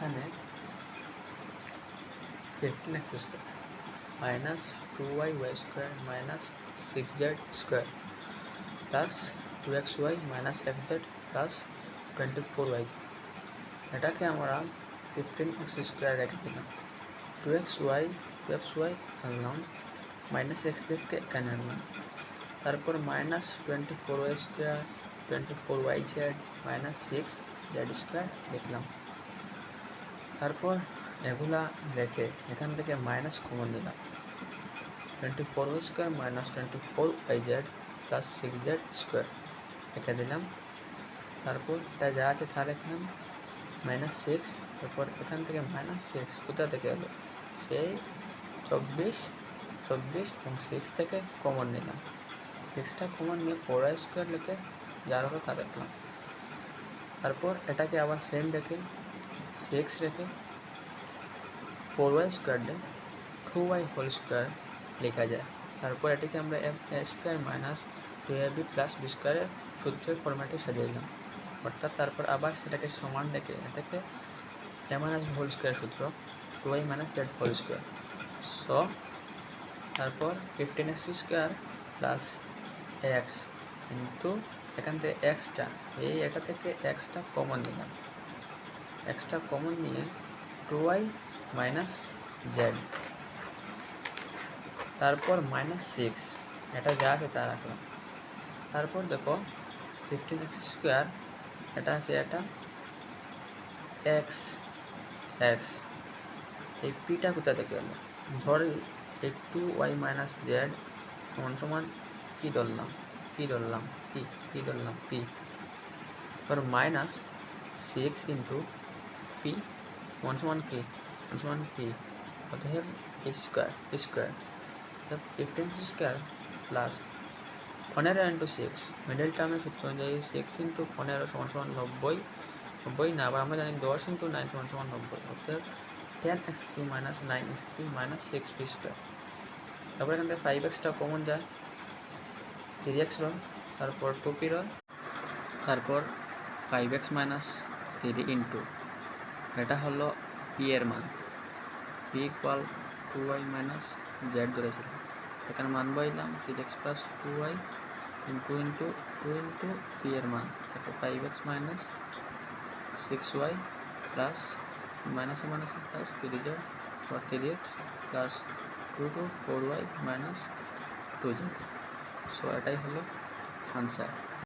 এখানে 15x square minus 2y y square minus 6z square plus 2xy minus xz plus 24y, এটাকে আমরা 15x square রেখে দিলাম। 2xy আনলাম, মাইনাস xzকে এখানে আনলাম, তারপর minus 24y square 24yz minus 6z square লিখলাম। তারপর এগুলা রেখে এখান থেকে মাইনাস কমন দিলাম, 24y square minus 24yz plus 6z square রেখে দিলাম। তারপর এটা যা আছে তা লিখলাম, মাইনাস 6, তারপর এখান থেকে মাইনাস 6 কোথা থেকে হলো, সেই 24 এবং 6 থেকে কমন নিলাম, 6টা কমন নিয়ে 4y স্কোয়ার লিখে যার হলো তা লিখলাম। তারপর এটাকে আবার সেম রেখে 6 রেখে 4y স্কোয়ার দিয়ে 2y হোল স্কোয়ার লেখা যায়। তারপর এটাকে আমরা a square minus 2ab plus b স্কোয়ারের সূত্রের ফরম্যাটে সাজিয়ে অর্থাৎ তারপর আবার সেটাকে সমান রেখে এটাকে a minus b whole square সূত্র 2y মাইনাস z হোল স্কোয়ার। সো তারপর 15x square plus x into এখান থেকে এক্সটা এটা থেকে এক্সটা কমন নিলাম, এক্সটা কমন নিয়ে 2y মাইনাস জেড, তারপর মাইনাস 6, এটা যা আছে তা রাখলাম। তারপর দেখো 15x স্কোয়ার এটা আছে, এটা এক্স এক্স, এই পিটা কোথা থেকে হলো, ধরি এই 2y মাইনাস জেড সমান সমান পি ধরলাম পি, এবার মাইনাস 6 ইন্টু পি সমান কি পি, অতএব square 15 square plus 15 into 6, middle টার্মের সূত্র অনুযায়ী 6 ইন্টু 15 সমান 90 না, আবার আমরা জানি 10 ইন্টু 9 সমান 90, অর্থাৎ 10x³ minus 9x³ minus 6p square. তারপর এখান থেকে 5xটা কমন যায়, 3x রয়, তারপর 2p রয়, তারপর 5x মাইনাস 3 ইন্টু এটা হলো পি এর মান, P equal 2y minus Z ধরেছিল, এখানে মান বইলাম 3x plus 2y into P এর মান, তারপর 5x minus 6y plus minus plus 3z or 3x plus 4y minus 2z। So এটাই হলো আনসার।